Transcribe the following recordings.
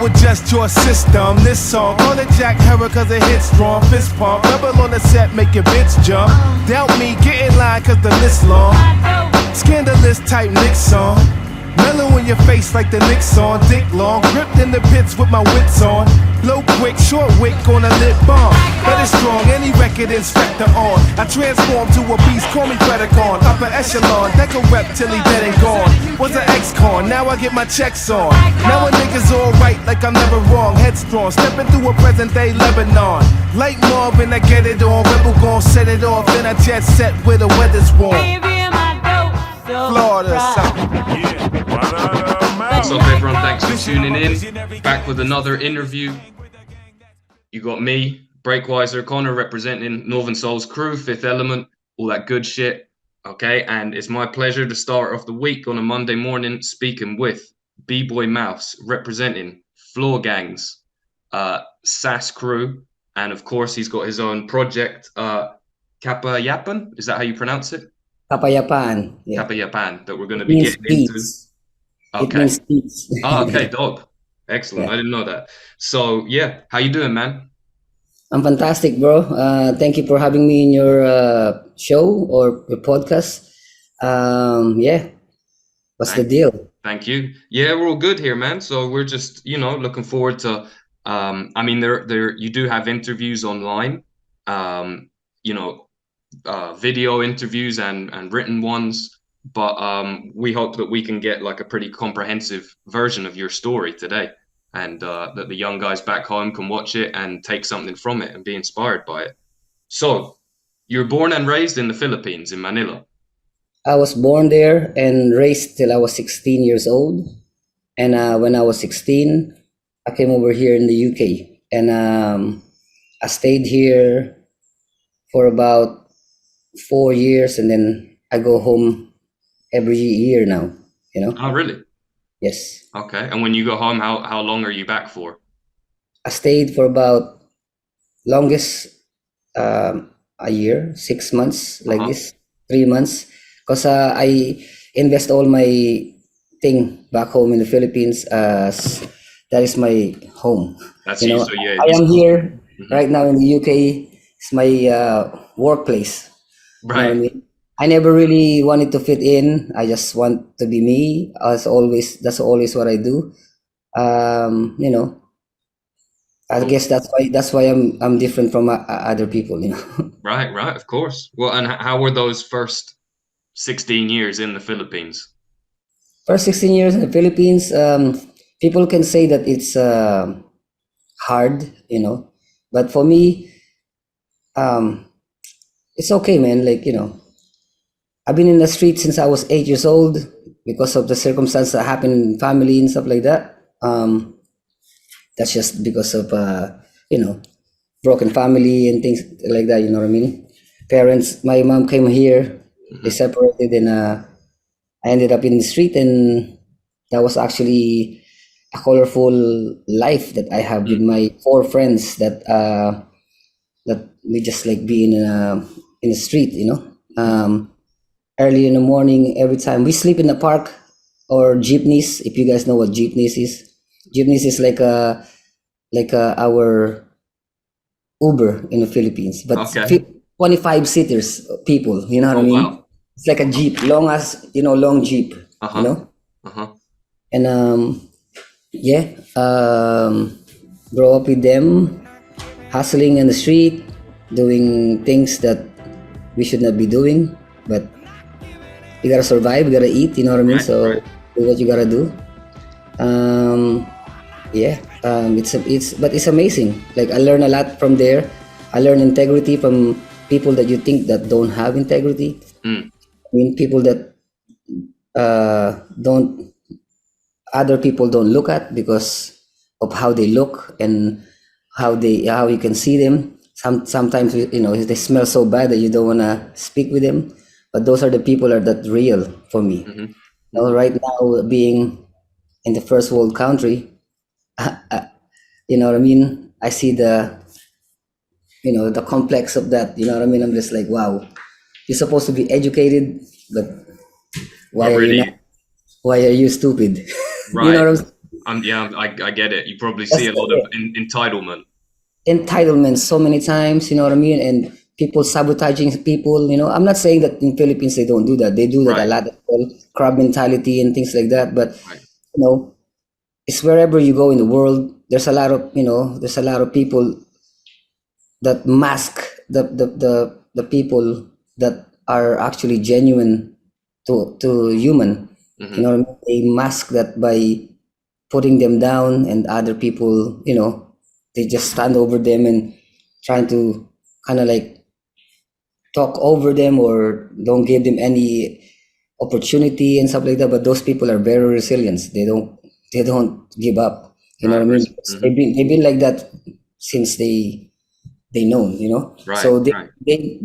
adjust your system. This song, call it Jack Herrer cause it hits strong. Fist pump, double on the set, make your bitch jump. Doubt me, get in line cause the list long. Scandalous type Nick song. Mellow in your face like the Knicks on. Dick long, gripped in the pits with my wits on. Blow quick, short wick on a lip bomb. But it's strong, any record inspector on. I transform to a beast, call me Predacon. Upper echelon, deco rep till he dead and gone. Was an ex-con, now I get my checks on. Now a nigga's alright like I'm never wrong. Headstrong, stepping through a present day Lebanon. Like Marvin, I get it on. Rebel gon' set it off, then I jet set where the weather's warm. Florida, What's up, everyone? Thanks for tuning in. Back with another interview. You got me, Breakwiser, Connor, representing Northern Soul's crew, Fifth Element, all that good shit. Okay, and it's my pleasure to start off the week on a Monday morning speaking with Bboy Mouse, representing FloorGangz, SAS crew, and of course he's got his own project, Kapayapaan. Is that how you pronounce it? Kapayapaan. Yeah. Kapayapaan, that we're going to be getting into. Okay. Okay, dope. Excellent. Yeah. I didn't know that. So yeah, how you doing, man? I'm fantastic, bro. Thank you for having me in your show or your podcast. Yeah. What's the deal? Thank you. Yeah, we're all good here, man. So we're just, looking forward to I mean there you do have interviews online, video interviews and written ones. But we hope that we can get like a pretty comprehensive version of your story today, and that the young guys back home can watch it and take something from it and be inspired by it. So, you're born and raised in the Philippines, in Manila. I was born there and raised till I was 16 years old. And when I was 16, I came over here in the UK. And I stayed here for about 4 years, and then I go home every year now, Oh, really? Yes. Okay. And when you go home, how long are you back for? I stayed for about longest a year, 6 months, like this, 3 months, because I invest all my thing back home in the Philippines. That is my home. That's you. So yeah, I am here right now in the UK. It's my workplace. Right. You know what I mean? I never really wanted to fit in. I just want to be me. As always, that's always what I do. I guess that's why I'm different from other people. Right. Of course. Well, and how were those first 16 years in the Philippines? First 16 years in the Philippines, people can say that it's hard, but for me, it's okay, man. Like, I've been in the street since I was 8 years old because of the circumstance that happened in family and stuff like that. That's just because of, broken family and things like that, you know what I mean? Parents, my mom came here, they separated, and I ended up in the street, and that was actually a colorful life that I have with my 4 friends that we just like being in the street, early in the morning, every time we sleep in the park or jeepneys. If you guys know what jeepneys is like our Uber in the Philippines, but 25 seaters people. You know what I mean? Wow. It's like a jeep, long jeep. And grow up with them, hustling in the street, doing things that we should not be doing, but you gotta survive, you gotta eat, you know what I mean? Do what you gotta do. It's amazing. Like, I learn a lot from there. I learn integrity from people that you think that don't have integrity. I mean, people that other people don't look at because of how they look and how you can see them. Sometimes they smell so bad that you don't wanna speak with them. But those are the people that real for me. Right now, being in the first world country, you know what I mean? I see the complex of that. You know what I mean? I'm just like, wow, you're supposed to be educated, but why are you stupid? Right. You know what I'm saying? I get it. You probably That's see a lot of entitlement. entitlement so many times, you know what I mean? And people sabotaging people, you know. I'm not saying that in Philippines they don't do that. They do that a Right. lot as well, crab mentality and things like that. But Right. you know, it's wherever you go in the world, there's a lot of, you know, there's a lot of people that mask the people that are actually genuine to human. You know what I mean? They mask that by putting them down, and other people, you know, they just stand over them and trying to kind of like talk over them or don't give them any opportunity and stuff like that. But those people are very resilient. They don't give up. You know what I mean? Because they've been like that since they know, you know. Right. So Right. they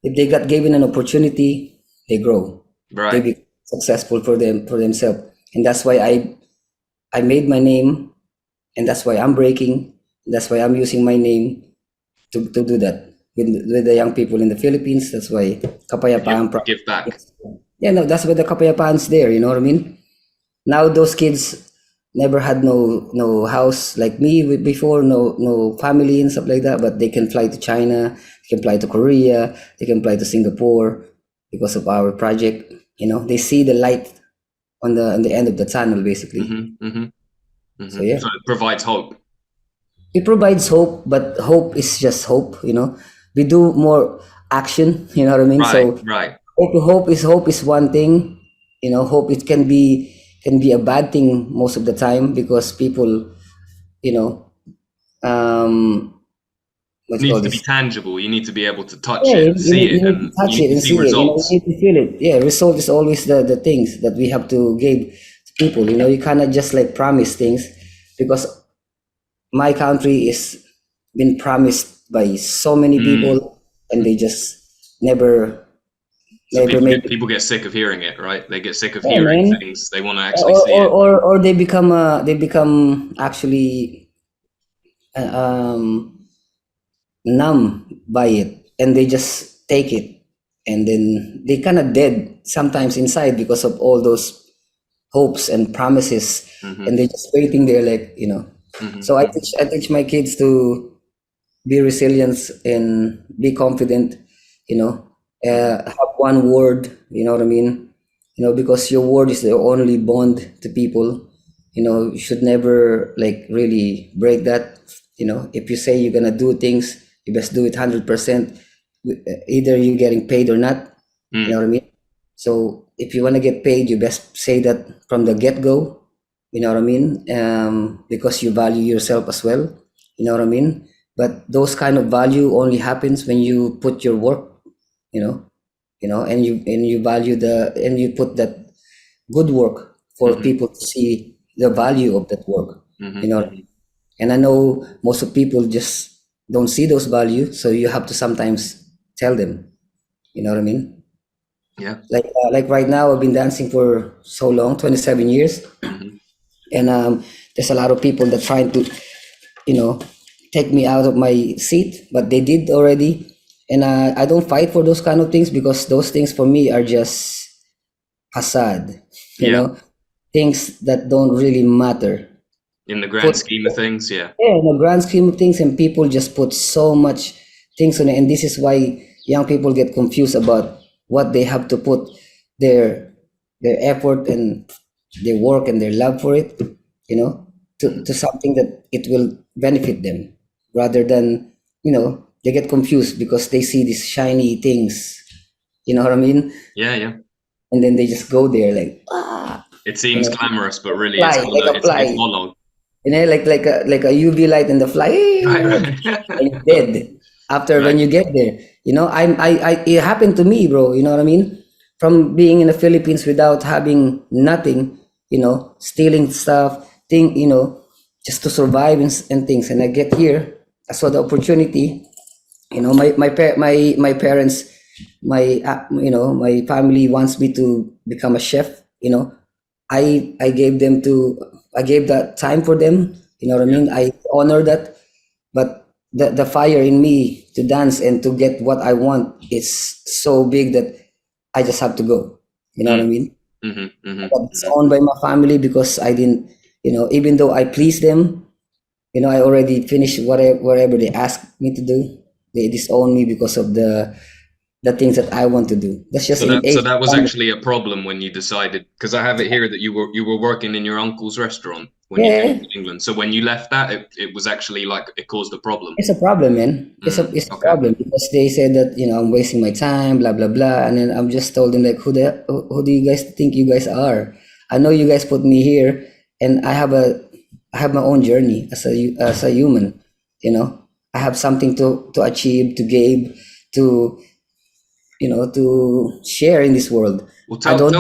if they got given an opportunity, they grow. They Right. be successful for themselves, and that's why I made my name, and that's why I'm breaking. That's why I'm using my name to do that with the young people in the Philippines. That's why Kapayapaan. Give back. Yeah, no, that's why the Kapayapaan's there. You know what I mean? Now those kids never had no house like me before, no family and stuff like that, but they can fly to China, they can fly to Korea, they can fly to Singapore because of our project. You know, they see the light on the end of the tunnel, basically. So yeah, So it provides hope. it provides hope, but hope is just hope. You know, we do more action. You know what I mean? Right. So Right. hope is one thing. You know, hope it can be a bad thing most of the time because people, you know, what It you call needs to be this? tangible. You need to be able to touch Yeah, it, you see need, it, you need to and touch you need it to and see see it. You know, results. you need to feel it. Yeah, result is always the things that we have to give to people. You know, you cannot just like promise things because my country is been promised by so many people and they just never So never make it. people get sick of hearing it, right? They get sick of Yeah, hearing man. things. They want to actually see it. Or they become actually um numb by it, and they just take it, and then they kind of dead sometimes inside because of all those hopes and promises, and they're just waiting there, like, you know. So I teach my kids to be resilient and be confident, you know. Have one word, you know what I mean, you know, because your word is the only bond to people. You know, you should never like really break that. You know, if you say you're gonna do things, you best do it 100%, either you're getting paid or not. You know what I mean? So if you want to get paid, you best say that from the get-go. You know what I mean? Because you value yourself as well. You know what I mean? But those kind of value only happens when you put your work, you know, and you value and you put that good work for people to see the value of that work. You know, and I know most of people just don't see those values, so you have to sometimes tell them. You know what I mean? Yeah. Like right now, I've been dancing for so long, 27 years, and there's a lot of people that trying to, you know, take me out of my seat, but they did already. And I don't fight for those kind of things because those things for me are just facade, you Yeah. know, things that don't really matter. In the grand Put scheme of things, yeah. Yeah, in the grand scheme of things, and people just put so much things on it, and this is why young people get confused about what they have to put their effort and their work and their love for it, you know, to something that it will benefit them, rather than, you know, they get confused because they see these shiny things, you know what I mean, Yeah, yeah. and then they just go there like, It you seems know, glamorous, but really fly like a it's fly. hollow. You know, like a UV light in the fly, Right, and right. you're dead after when Right. you get there. You know, it happened to me, bro. You know what I mean? From being in the Philippines without having nothing, you know, stealing stuff, you know, just to survive and things. And I get here, I saw the opportunity. You know, my parents, my family wants me to become a chef. You know, I gave that time for them. You know what I Yeah. mean? I honor that, but the fire in me to dance and to get what I want is so big that I just have to go. You know what I mean? Mm-hmm, mm-hmm, But it's owned by my family because I didn't, even though I please them, I already finished whatever they ask me to do. They disown me because of the things that I want to do. That's just So in age. that was actually a problem when you decided, because I have it here that you were working in your uncle's restaurant when you came Yeah, to England. So when you left that, it was actually like it caused a problem. it's a problem, man. It's a Okay. problem because they said that I'm wasting my time, blah blah blah, and then I'm just told them like, who do you guys think you guys are? I know you guys put me here, and I have my own journey as a human. I have something to achieve, to give, to to share in this world. Well, I don't.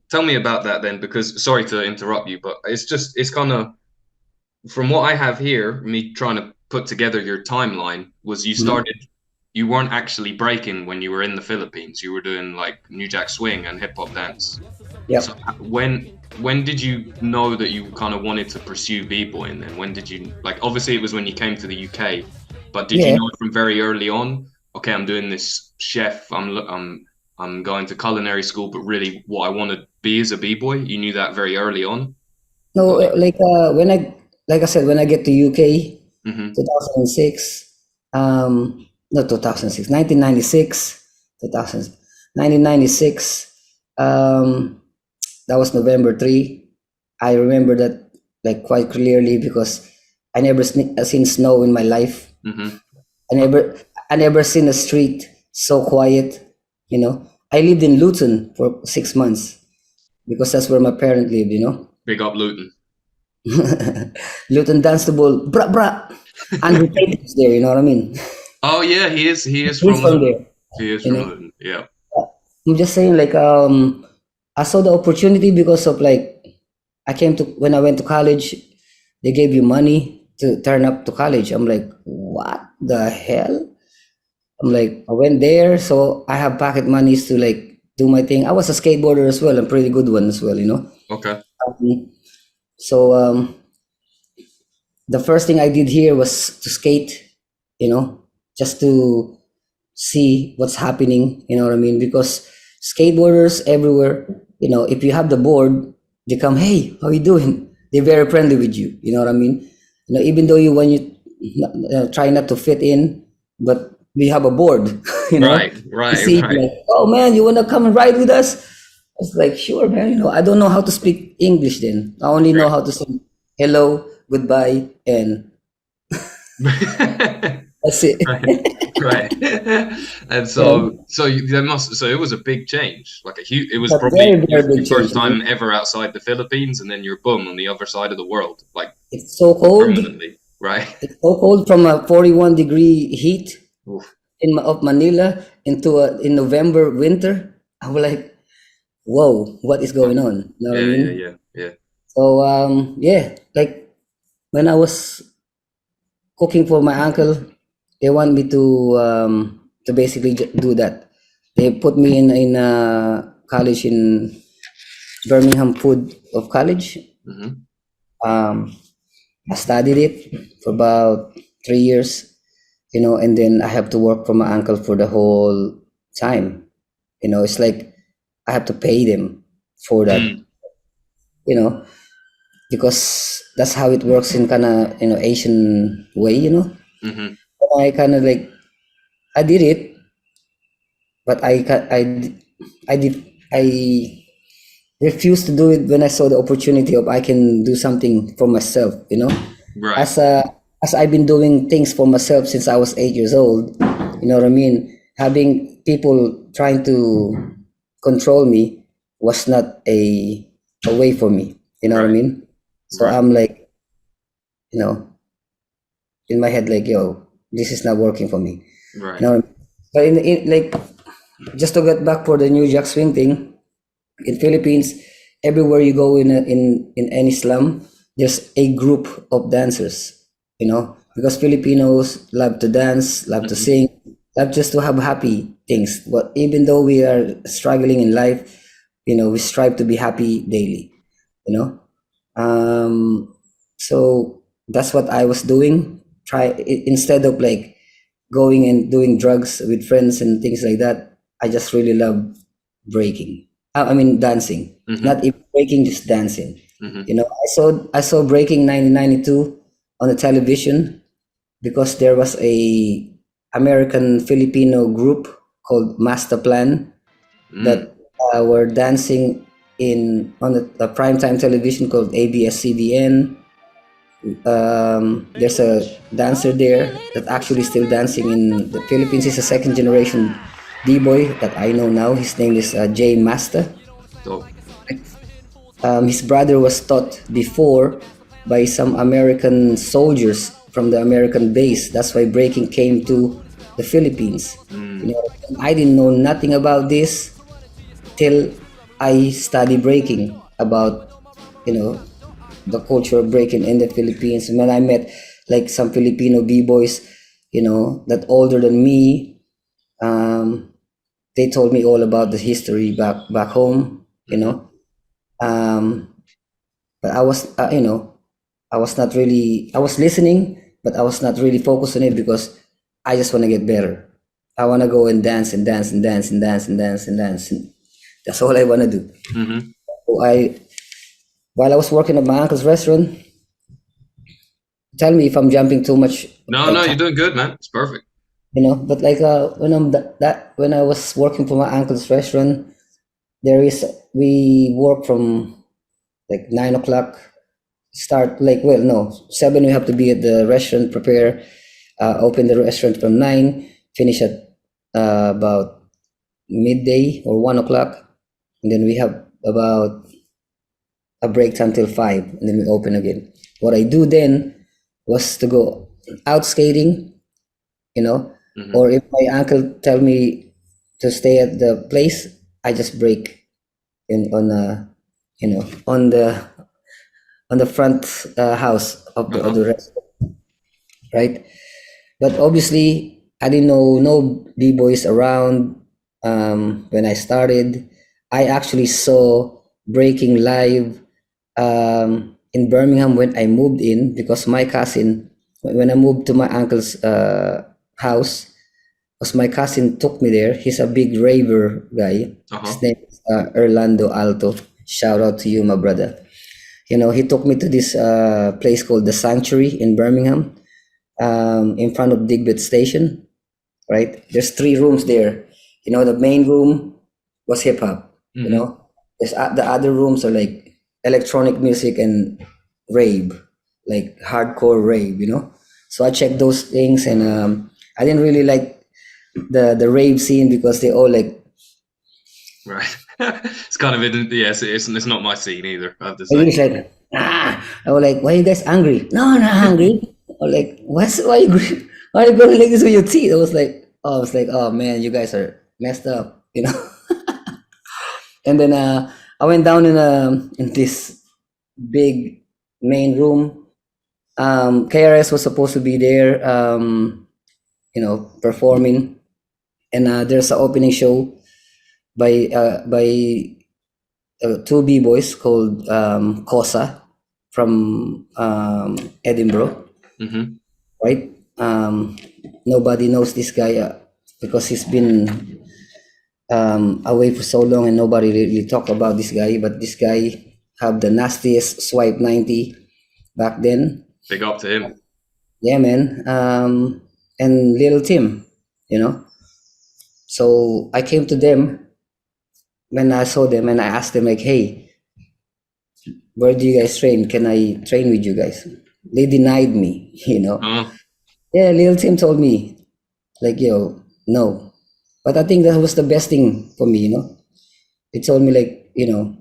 tell me about that then, because sorry to interrupt you, but it's kind of from what I have here, me trying to put together your timeline was you weren't actually breaking when you were in the Philippines. You were doing like New Jack Swing and hip hop dance. Yep. So when did you know that you kind of wanted to pursue b-boying then? When did you, like, obviously it was when you came to the UK, but did you know from very early on, okay, I'm doing this chef, I'm going to culinary school, but really what I want to be is a b-boy? You knew that very early on? No, like I said, when I get to UK, Mm-hmm. 2006, not 2006, 1996, 2000, 1996, that was November 3. I remember that like quite clearly because I never seen snow in my life. Mm-hmm. I never seen a street so quiet. I lived in Luton for 6 months because that's where my parents lived. Big up Luton. Luton Dunstable, brah brah. Andrew Tate is there, you know what I mean? Oh yeah, he is He's from from Luton. there. He is You from know? Luton. Yeah. I'm just saying, like, I saw the opportunity because of like, when I went to college, they gave you money to turn up to college. I'm like, what the hell? I'm like, I went there, so I have pocket monies to like do my thing. I was a skateboarder as well, a pretty good one as well. Okay. So the first thing I did here was to skate, just to see what's happening, you know what I mean? Because skateboarders everywhere, if you have the board, they come, hey, how you doing? They're very friendly with you, you know what I mean? Even though when you try not to fit in, but we have a board, Right. You see, Right. like, oh man, you wanna come and ride with us? I was like, sure, man. I don't know how to speak English then. I only know how to say hello, goodbye, and that's it. Right. And so it was a big change, like it was A probably very, very your big first change. time ever outside the Philippines, and then you're boom on the other side of the world, like It's so cold. permanently, right? It's so cold from a 41-degree heat Oof. of Manila into in November winter. I was like, whoa, what is going on? You know what I mean? Yeah. So like when I was cooking for my uncle, they want me to basically do that. They put me in a college in Birmingham Food of College. Mm-hmm. I studied it for about 3 years, and then I have to work for my uncle for the whole time. It's like I have to pay them for that, because that's how it works in kind of Asian way. Mm-hmm. I kind of like I did it, but I refused to do it when I saw the opportunity of I can do something for myself. Right. As I've been doing things for myself since I was 8 years old. You know what I mean? Having people trying to control me was not a way for me. You know what I mean? So Right. I'm like, in my head, like, yo, this is not working for me. Right. But like, just to get back for the New Jack Swing thing, in Philippines, everywhere you go in any slum, there's a group of dancers. Because Filipinos love to dance, love to sing, love just to have happy things. But even though we are struggling in life, we strive to be happy daily. So that's what I was doing. Instead of like going and doing drugs with friends and things like that, I just really love breaking. I mean dancing. Mhm. Not even breaking, just dancing. You know, I saw Breaking 1992 on the television because there was a American Filipino group called Master Plan that were dancing in on the primetime television called ABS-CBN. There's a dancer there that actually still dancing in the Philippines. He's a second generation b-boy that I know now. His name is Jay Master. Dope. His brother was taught before by some American soldiers from the American base. That's why breaking came to the Philippines. You know, I didn't know nothing about this till I study breaking about, you know, the culture of breaking in the Philippines. When I met like some Filipino b-boys, you know, that older than me, they told me all about the history back home, you know. But I was, you know, I was not really, I was listening, but I was not really focused on it because I just want to get better. I want to go and dance and dance and dance and dance and dance and dance. And that's all I want to do. So while I was working at my uncle's restaurant, tell me if I'm jumping too much. No, you're doing good, man. It's perfect. You know, but like when I was working for my uncle's restaurant, we work from like 9 o'clock. Start like 7. We have to be at the restaurant, prepare, open the restaurant from 9, finish at about midday or 1 o'clock, and then we have about a break time till 5, and then we open again. What I do then was to go out skating, you know, or if my uncle tell me to stay at the place, I just break on the front house of the restaurant, right? But obviously, I didn't know no b-boys around when I started. I actually saw breaking live in Birmingham when I moved in because my cousin, when I moved to my uncle's house, because my cousin took me there. He's a big raver guy. His name is Orlando Alto. Shout out to you, my brother. You know, he took me to this place called the Sanctuary in Birmingham, in front of Digbit Station, right? There's 3 rooms there. You know, the main room was hip hop. You know, there's the other rooms are like electronic music and rave, like hardcore rave. You know, so I checked those things, and I didn't really like the rave scene because they all like. Right. It's kind of it's not my scene either, I have to I say. was like, I was like, why you guys angry? No, I'm not hungry. Or like, why are you going like this with your teeth? I was like, oh man, you guys are messed up, you know. And then I went down in this big main room. KRS was supposed to be there, you know, performing, and there's an opening show by 2 b-boys called Kosa from Edinburgh, right? Nobody knows this guy because he's been away for so long and nobody really talk about this guy. But this guy have the nastiest swipe 90 back then. Big up to him. Yeah, man. And Little Tim, you know. So I came to them when I saw them and I asked them like, hey, where do you guys train? Can I train with you guys? They denied me, you know. Yeah, Lil Tim told me like, yo, no. But I think that was the best thing for me, you know. He told me like, you know,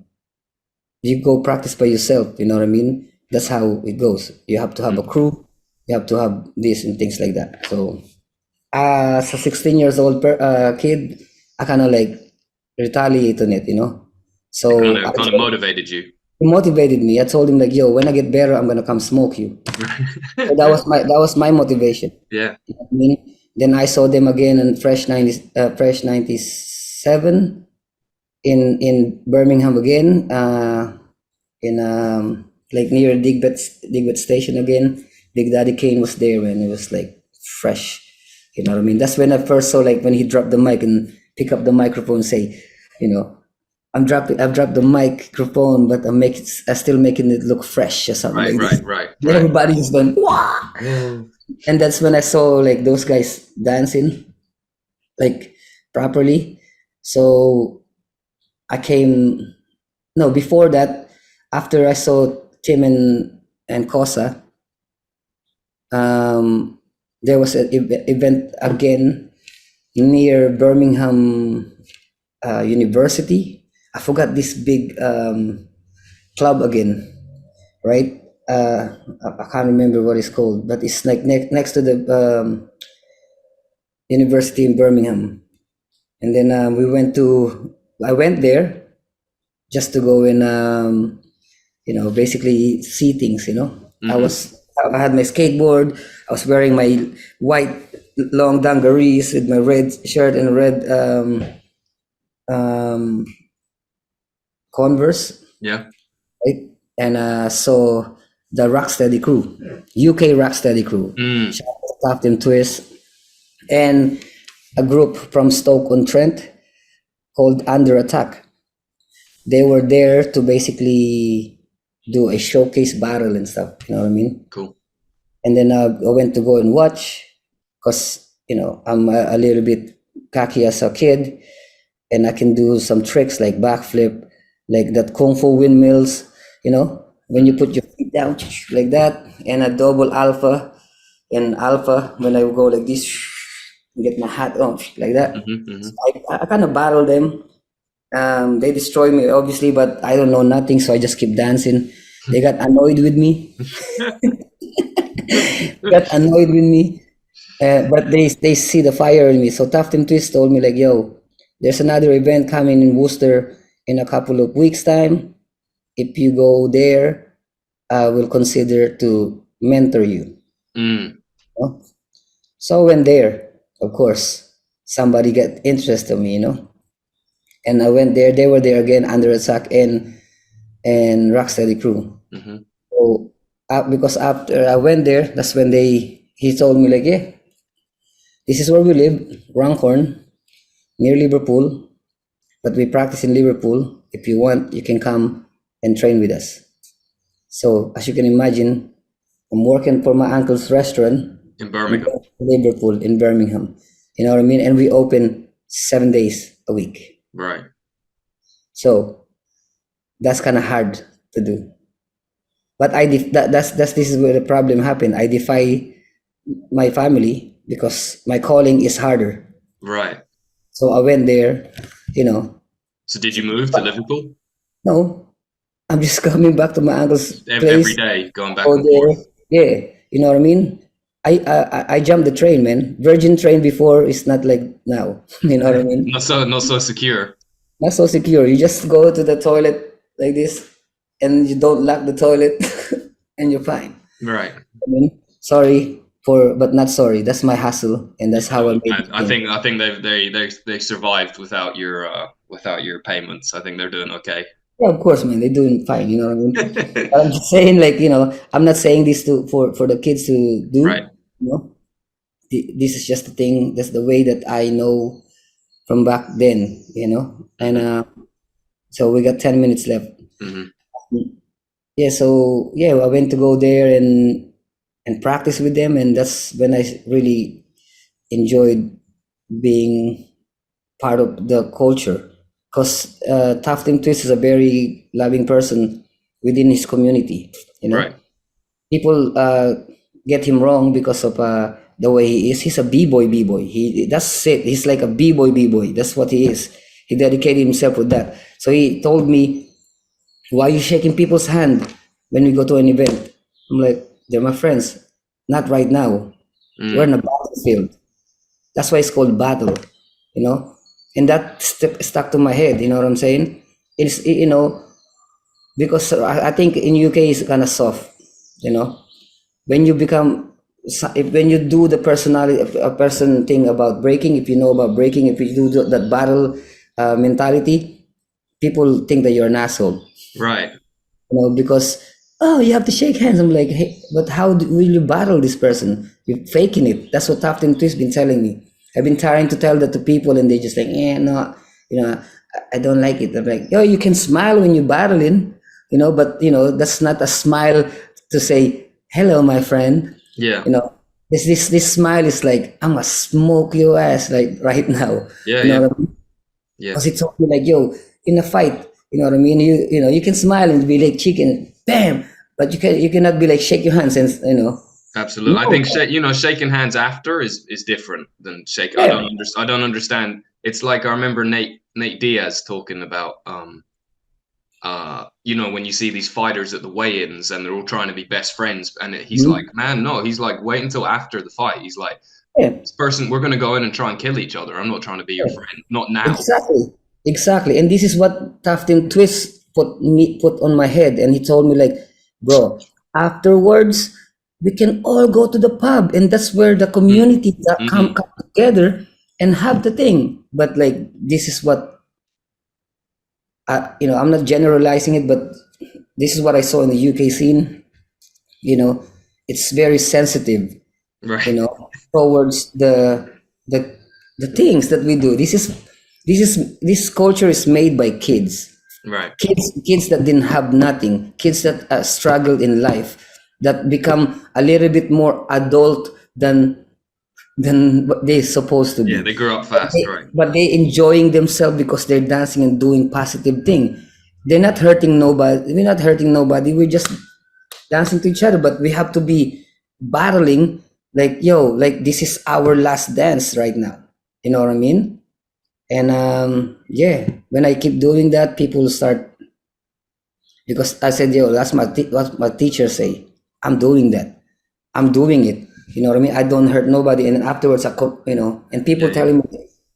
you go practice by yourself, you know what I mean? That's how it goes. You have to have a crew, you have to have this and things like that. So as a 16 years old kid, I kind of like retaliate on it, you know. So kind of motivated you. It motivated me. I told him like, yo, when I get better, I'm gonna come smoke you. So that was my motivation. Yeah. You know what I mean? Then I saw them again in Fresh 97 in Birmingham again, in like near Digbet Station again. Big Daddy Kane was there when it was like fresh. You know what I mean? That's when I first saw like when he dropped the mic and pick up the microphone and say, you know, I've dropped the microphone, but I'm still making it look fresh or something like this. Right. And everybody's going, wow. And that's when I saw like those guys dancing like properly. So I came, no, before that, after I saw Tim and Kosa, there was an event again near Birmingham University. I forgot this big club again, right? I can't remember what it's called, but it's like next to the university in Birmingham. And then I went there just to go and basically see things. I had my skateboard. I was wearing my white long dungarees with my red shirt and red Converse, Yeah. right? And saw the Rocksteady crew, UK Rocksteady crew, Shout out to Captain Twist, and a group from Stoke-on-Trent called Under Attack. They were there to basically do a showcase battle and stuff. You know what I mean? Cool. And then I went to go and watch because I'm a little bit cocky as a kid, and I can do some tricks like backflip, like that kung fu windmills. When you put your feet down like that, and a double alpha, and alpha when I go like this, get my hat on like that. So I kind of battle them. They destroy me obviously, but I don't know nothing, so I just keep dancing. They got annoyed with me. But they see the fire in me. So Tough and Twist told me like, yo, there's another event coming in Worcester in a couple of weeks time. If you go there, I will consider to mentor you. So I went there. Of course, somebody got interested in me, and I went there. They were there again, Under Attack and Rocksteady crew. So because after I went there, that's when he told me like, yeah, this is where we live, Runcorn, near Liverpool, but we practice in Liverpool. If you want, you can come and train with us. So as you can imagine, I'm working for my uncle's restaurant In Birmingham. Liverpool, in Birmingham. You know what I mean? And we open 7 days a week. Right. So that's kind of hard to do. But this is where the problem happened. I defy my family because my calling is harder. Right. So I went there, So did you move to Liverpool? No, I'm just coming back to my uncle's place. Every day, going back Go and there. forth. Yeah, you know what I mean? I jumped the train, man. Virgin train before is not like now. You know what I mean? Not so secure. Not so secure. You just go to the toilet like this, and you don't lock the toilet, and you're fine. Right. I mean, sorry but not sorry. That's my hustle, and that's how I made it. I think they survived without your payments. I think they're doing okay. Yeah, of course, man. They're doing fine. You know what I mean? But I'm just saying, like, I'm not saying this for the kids to do. Right. This is just the thing. That's the way that I know from back then. And so we got 10 minutes left. Yeah. So yeah, I went to go there and practice with them, and that's when I really enjoyed being part of the culture. Because Tough and Twist is a very loving person within his community. Right. People get him wrong because of the way he is. He's a b-boy. That's it. He's like a b-boy. That's what he is. He dedicated himself with that. So he told me, "Why are you shaking people's hand when we go to an event?" I'm like, "They're my friends. Not right now. We're in a battlefield. That's why it's called battle, And that stuck to my head. You know what I'm saying? It's because I think in UK it's kind of soft. When you do the person thing about breaking, if you know about breaking, if you do that battle mentality, people think that you're an asshole. Right. Because you have to shake hands. I'm like, hey, but how will you battle this person? You're faking it. That's what Tough and Twist been telling me. I've been trying to tell that to people, and they just like, no, I don't like it. I'm like, yo, you can smile when you're battling, but that's not a smile to say hello, my friend. Yeah. This smile is like, I'm gonna smoke your ass like right now. Yeah. You know Yeah. what I mean? Yeah. Because it's only like, yo, in a fight, you know what I mean? You can smile and be like chicken, bam, but you cannot be like shake your hands and Absolutely. I no, think shaking hands after is different than shake. I yeah, don't understand. It's like I remember Nate Diaz talking about when you see these fighters at the weigh-ins and they're all trying to be best friends, and he's like, man, no, he's like, wait until after the fight. He's like, yeah, this person, we're gonna go in and try and kill each other. I'm not trying to be your friend, not now. exactly. And this is what Taftin Twist put on my head, and he told me like, bro, afterwards we can all go to the pub, and that's where the community that come together and have the thing. But like, this is what I'm not generalizing it, but this is what I saw in the UK scene. It's very sensitive, Right. towards the the things that we do. This culture is made by kids, Right. kids that didn't have nothing, kids that struggled in life, that become a little bit more adult than what they're supposed to be. Yeah, they grew up fast, right? But they enjoying themselves because they're dancing and doing positive thing. They're not hurting nobody. We're not hurting nobody. We're just dancing to each other. But we have to be battling like, yo, like this is our last dance right now. You know what I mean? And yeah, when I keep doing that, people start, because I said, yo, that's what my teacher say. I'm doing that. I'm doing it. You know what I mean? I don't hurt nobody. And then afterwards, and people telling me,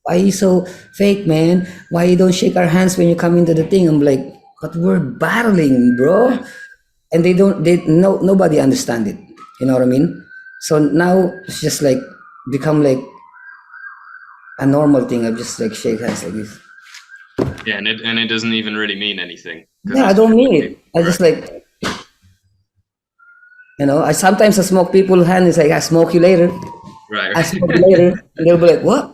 why you so fake, man? Why you don't shake our hands when you come into the thing? I'm like, but we're battling, bro. And nobody understand it. You know what I mean? So now it's just like become like a normal thing. I just like shake hands like this. Yeah, and it doesn't even really mean anything. Yeah, I don't mean it. I just like, I sometimes smoke people's hand. It's like, I smoke you later. Right. I smoke you later. And they'll be like, what?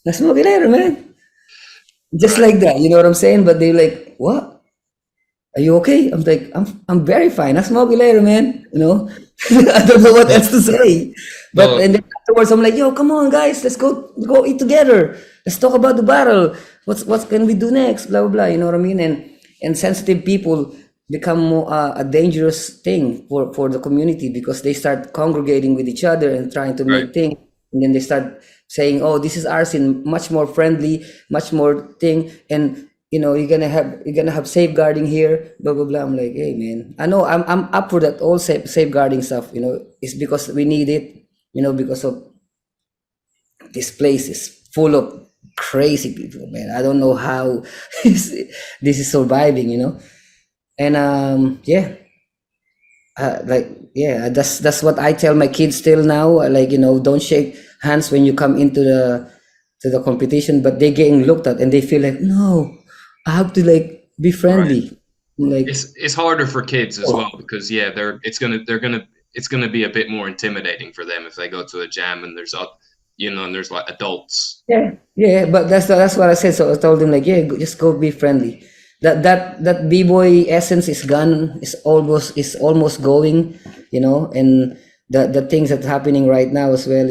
I smoke you later, man. Just like that. You know what I'm saying? But they're like, what? Are you okay? I'm like, I'm very fine. I smoke you later, man. I don't know what else to say. But and then afterwards, I'm like, yo, come on, guys, let's go eat together. Let's talk about the battle. What can we do next? Blah blah blah. You know what I mean? And sensitive people become more, a dangerous thing for the community, because they start congregating with each other and trying to make things, and then they start saying, oh, this is our scene, much more friendly, much more thing, and you're gonna have safeguarding here, blah blah blah. I'm like, hey man, I know I'm up for that, all safeguarding stuff. It's because we need it. Because of this place is full of crazy people, man. I don't know how this is surviving. And yeah, that's what I tell my kids still now. Like, don't shake hands when you come into the competition, but they're getting looked at and they feel like, no, I have to like be friendly. Like, it's harder for kids as well, because it's gonna be a bit more intimidating for them if they go to a jam and there's like adults. Yeah, but that's what I said. So I told them like, yeah, just go be friendly. That b-boy essence is gone. Is almost going. And the things that's happening right now as well.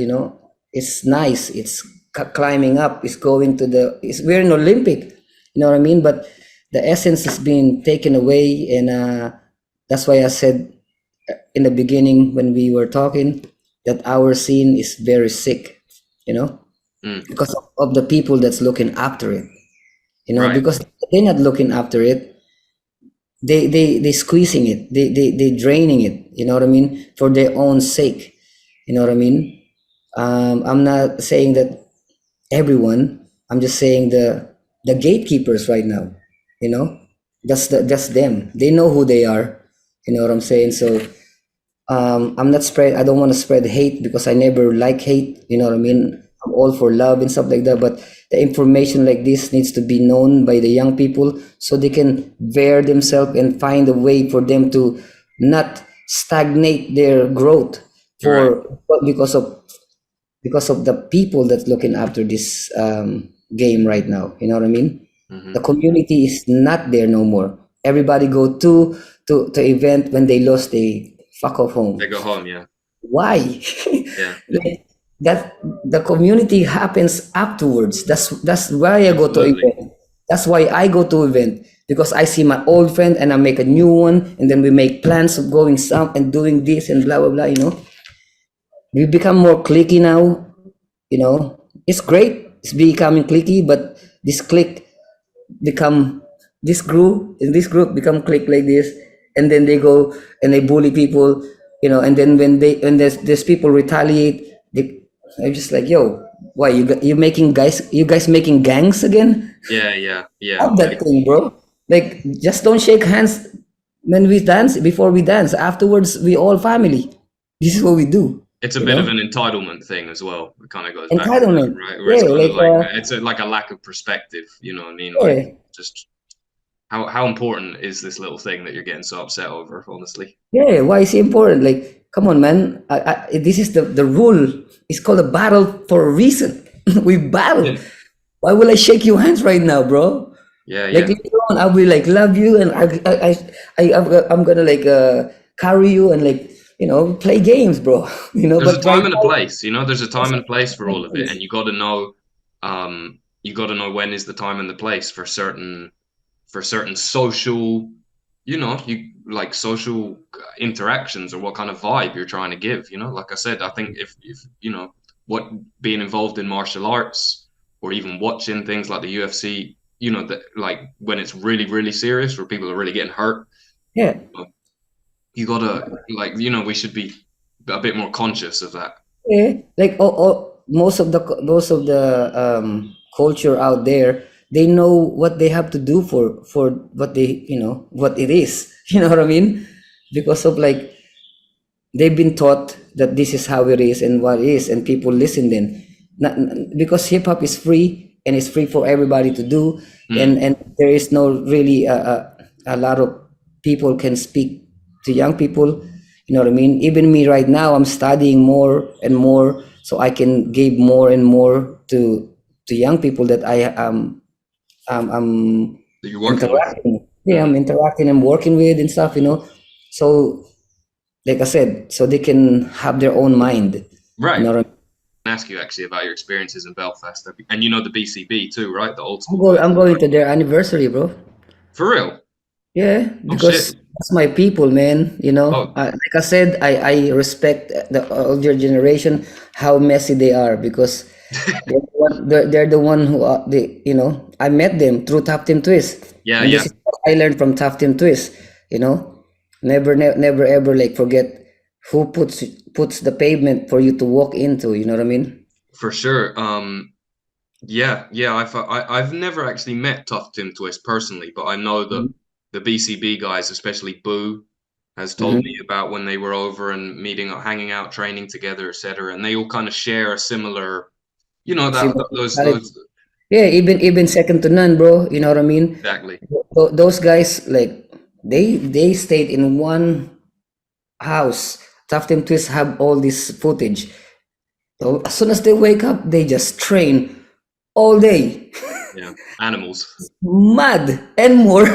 It's nice. It's climbing up. It's going to we're in Olympic. You know what I mean? But the essence is being taken away, and that's why I said in the beginning when we were talking that our scene is very sick. Because of the people that's looking after it. Because they're not looking after it. They squeezing it. They draining it. You know what I mean? For their own sake. You know what I mean? I'm not saying that everyone. I'm just saying the gatekeepers right now. That's them. They know who they are. You know what I'm saying? So I don't want to spread hate, because I never like hate. You know what I mean? I'm all for love and stuff like that, but the information like this needs to be known by the young people so they can bear themselves and find a way for them to not stagnate their growth because of the people that's looking after this game right now. You know what I mean? Hmm. The community is not there no more. Everybody go to event. When they lost, they fuck off home. They go home. Yeah. Why? Yeah. Like, that the community happens afterwards. That's why I go to Absolutely. event. That's why I go to event, because I see my old friend and I make a new one, and then we make plans of going some and doing this and blah blah blah. We become more clicky now. It's great. It's becoming clicky, but this click become this group become click like this, and then they go and they bully people. And then when there's people retaliate, I'm just like, yo, why you guys making gangs again? Yeah. Yeah. Yeah. Stop that thing, bro. Like, just don't shake hands when we dance. Before we dance, afterwards we all family. This is what we do. It's a bit of an entitlement thing as well. It kind of goes back to that, Entitlement. right? Where it's Yeah, kind of like like like a lack of perspective. You know what I mean? Like, yeah. just how important is this little thing that you're getting so upset over? Honestly. Yeah, why is it important? Like, come on, man. This is the rule. It's called a battle for a reason. We battle. Yeah. Why will I shake your hands right now, bro? Yeah. Like, Yeah. later on, I will like love you, and I'm gonna like carry you and like play games, bro. There's a But right time and a now, place. There's a time and a place for all of it, and you got to know. You got to know when is the time and the place for certain social, you like social interactions, or what kind of vibe you're trying to give. Like I said, I think if what being involved in martial arts, or even watching things like the UFC, that like when it's really really serious, where people are really getting hurt, yeah. you gotta like we should be a bit more conscious of that. Yeah, like most of the culture out there, they know what they have to do for what what it is. You know what I mean? Because of like they've been taught that this is how it is and what it is, and people listen then. Not, because hip hop is free and it's free for everybody to do, Mm. and there is no really a lot of people can speak to young people. You know what I mean? Even me right now, I'm studying more and more, so I can give more and more to young people that I'm That you're working with. interacting. Yeah, Hmm. I'm interacting and working with and stuff. So like I said, so they can have their own mind. You Right. know what I mean? Ask you actually about your experiences in Belfast, and the BCB too, right? The old I'm school going. guys. I'm going to their anniversary, bro. For real? Yeah, Oh shit. because that's my people, man. Oh, Like I said, I respect the older generation, how messy they are, because they're the one who I met them through Top Team Twist, yeah, and this yeah, is what I learned from Top Team Twist. You know, never ever like forget who puts the pavement for you to walk into. You know what I mean? for sure. Yeah, yeah. I've never actually met Tough Tim Twist personally, but I know that the BCB guys, especially Boo, has told Mm-hmm. me about when they were over and meeting, hanging out, training together, etc. And they all kind of share a similar, those Yeah, even second to none, bro. You know what I mean? exactly. Those guys, like, they stayed in one house. Tough Team Twist have all this footage. So as soon as they wake up, they just train all day. Yeah, animals. Mad and more,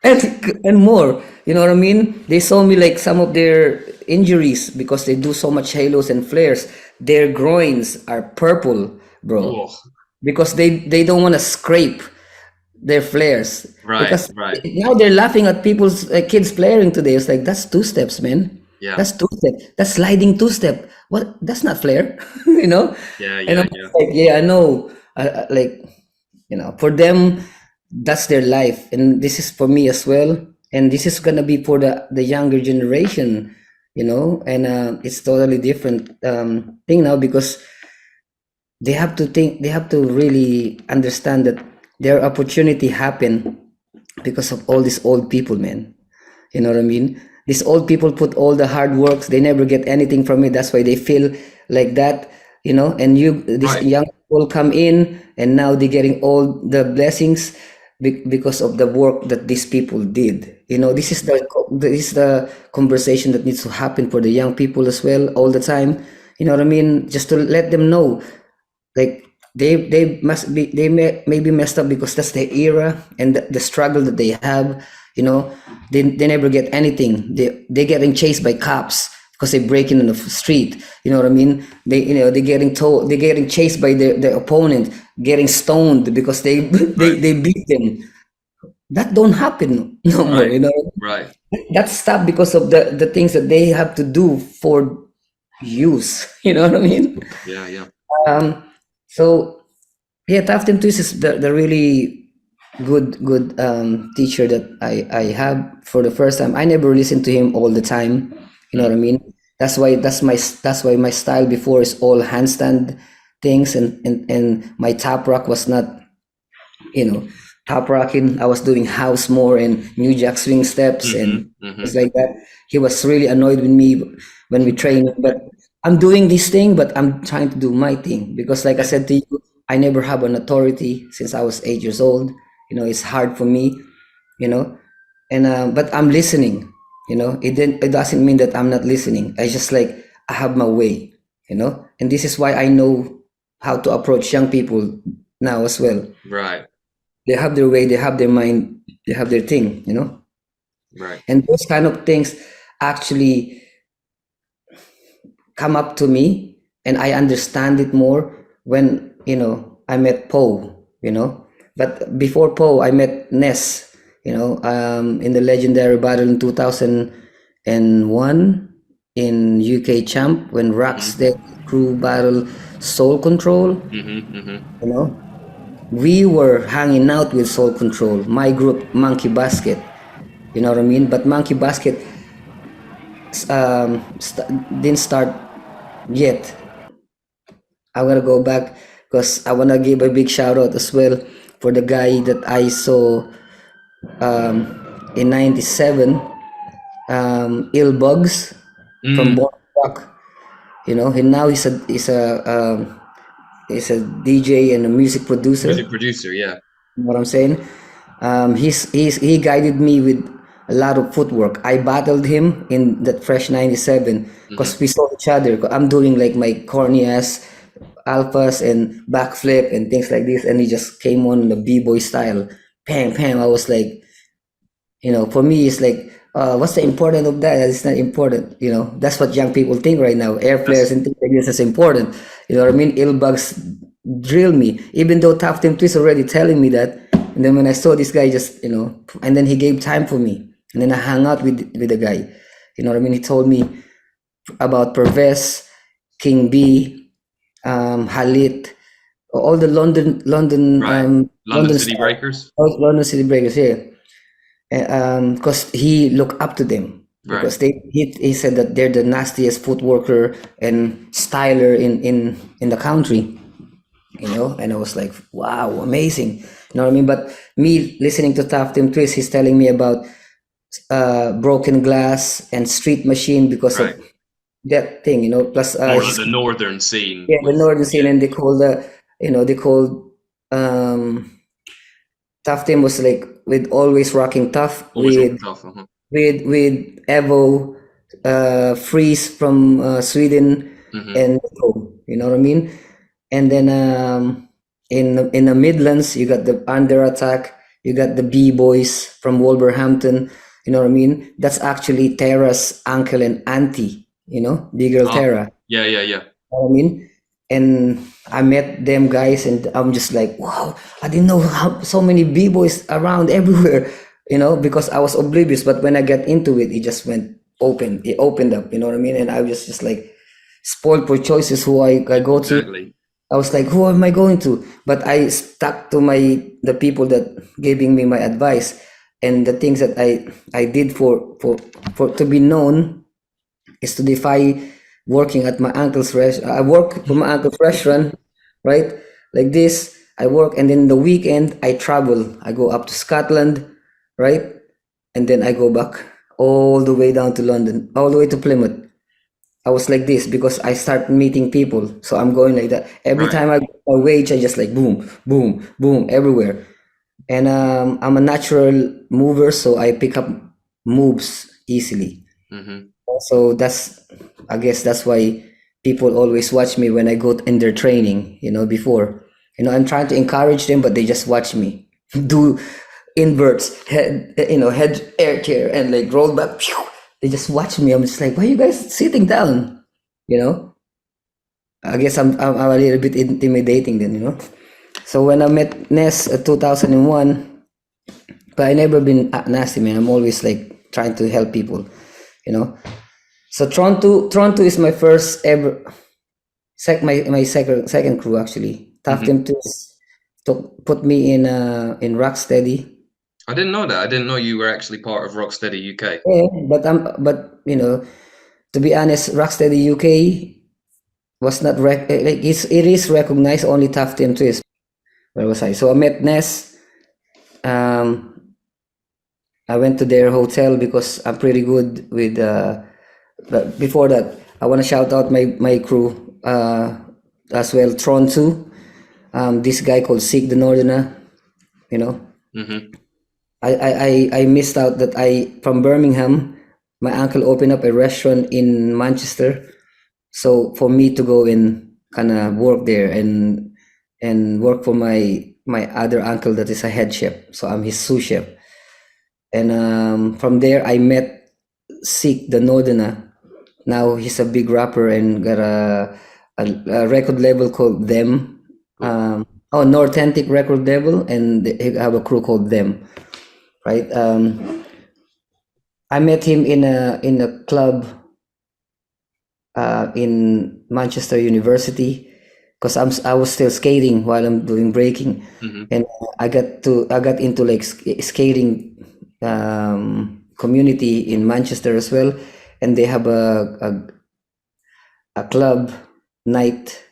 and more. You know what I mean? They saw me like some of their injuries because they do so much halos and flares. Their groins are purple, bro, Oh, because they don't want to scrape their flares, right, because right. now they're laughing at people's kids flaring today. It's like, that's two steps, man. Yeah, That's two step. That's sliding two step. What? That's not flare, you know. yeah, And yeah, I'm yeah. just like, yeah, I know. Like, for them, that's their life, and this is for me as well. And this is gonna be for the younger generation, And it's totally different thing now, because they have to really understand that their opportunity happen because of all these old people, man. You know what I mean? These old people put all the hard works, they never get anything from it, that's why they feel like that. And these Right. young people come in, and now they're getting all the blessings because of the work that these people did. This is the conversation that needs to happen for the young people as well, all the time. You know what I mean? Just to let them know, like, may be messed up because that's their era and the struggle that they have. You know, they never get anything. They're getting chased by cops because they break in on the street. You know what I mean? They're getting chased by their opponent, getting stoned because they beat them. That don't happen no more. Right. You know, Right. that stopped because of the things that they have to do for use. You know what I mean? Yeah. Yeah. So yeah, Taftim Twist is the really good teacher that I have for the first time. I never listened to him all the time. You know what I mean? That's why my style before is all handstand things, and my top rock was not, you know, top rocking. I was doing house more and New Jack swing steps and things like that. He was really annoyed with me when we train, but I'm doing this thing, but I'm trying to do my thing because, like I said to you, I never have an authority since I was 8 years old. You know, it's hard for me, you know, and but I'm listening. You know, it doesn't mean that I'm not listening. I just like I have my way, you know, and this is why I know how to approach young people now as well. Right. They have their way, they have their mind, they have their thing, you know, Right. and those kind of things actually come up to me, and I understand it more when, you know, I met Poe, you know. But before Poe, I met Ness, you know, in the legendary battle in 2001 in UK Champ when Rock's Dead Crew battle Soul Control, you know. We were hanging out with Soul Control, my group Monkey Basket, you know what I mean. But Monkey Basket didn't start yet. I'm gonna go back because I wanna give a big shout out as well for the guy that I saw in '97, Ill Bugs from Born Rock. You know, and now he's a DJ and a music producer. Music producer. Yeah. You know what I'm saying? He guided me with a lot of footwork. I battled him in that Fresh '97 because we saw each other. I'm doing like my corny ass alphas and backflip and things like this, and he just came on the b-boy style. Pam, pam. I was like, you know, for me, it's like, what's the importance of that? It's not important. You know, that's what young people think right now. Air flares and things like this is important. You know what I mean? Illbugs drill me, even though Top Team Twist already telling me that. And then when I saw this guy, just, you know, and then he gave time for me, and then I hung out with the guy. You know what I mean? He told me about Pervez, King B, Halit, all the London Right. London City style. Breakers. London City Breakers, yeah. Because he looked up to them because he said that they're the nastiest footworker and styler in the country, you know. And I was like, wow, amazing, you know what I mean. But me listening to Top Team Twist, he's telling me about Broken Glass and Street Machine because of that thing, you know. Plus The northern scene. yeah, the northern scene, and they called Tough Team was like with Always Rocking Tough with Evo, Freeze from Sweden, and Nico, you know what I mean. And then in the Midlands, you got the Under Attack, you got the B-Boys from Wolverhampton, you know what I mean. That's actually Tara's uncle and auntie, you know, big girl Tara. Yeah. You know what I mean. And I met them guys, and I'm just like, wow, I didn't know how so many b-boys around everywhere, you know, because I was oblivious. But when I get into it, it just went open. It opened up, you know what I mean. And I was just like spoiled for choices who I go to. Exactly. I was like, who am I going to? But I stuck to the people that giving me my advice and the things that I did for to be known is to defy working at my uncle's restaurant. I work for my uncle's restaurant, right? Like this, I work, and then the weekend I travel. I go up to Scotland, right? And then I go back all the way down to London, all the way to Plymouth. I was like this because I start meeting people. So I'm going like that. Every time I go my wage, I just like boom, boom, boom, everywhere. And I'm a natural mover, so I pick up moves easily. So I guess that's why people always watch me when I go in their training, you know, before. You know, I'm trying to encourage them, but they just watch me do inverts, head air chair and like roll back. Phew. They just watch me. I'm just like, why are you guys sitting down? You know, I guess I'm a little bit intimidating then, you know. So when I met Ness 2001, but I never been nasty, man. I'm always like trying to help people, you know. So Toronto is my first ever, my second crew actually. Tough Them to put me in Rocksteady. I didn't know that. I didn't know you were actually part of Rocksteady UK. Yeah, but you know, to be honest, Rocksteady UK was not like it is recognized, only Tough Them Twist. Where was I? So I met Ness. I went to their hotel because I'm pretty good with. But before that, I want to shout out my crew as well. Tron 2. This guy called Sig the Northerner. You know. Mm-hmm. I missed out that from Birmingham. My uncle opened up a restaurant in Manchester, so for me to go and kind of work there and work for my other uncle that is a head chef. So I'm his sous chef. And from there, I met Sik the Northerner. Now he's a big rapper and got a record label called Them. Northentic record label, and they have a crew called Them, right? I met him in a club in Manchester University because I was still skating while I'm doing breaking, and I got into like skating community in Manchester as well, and they have a club night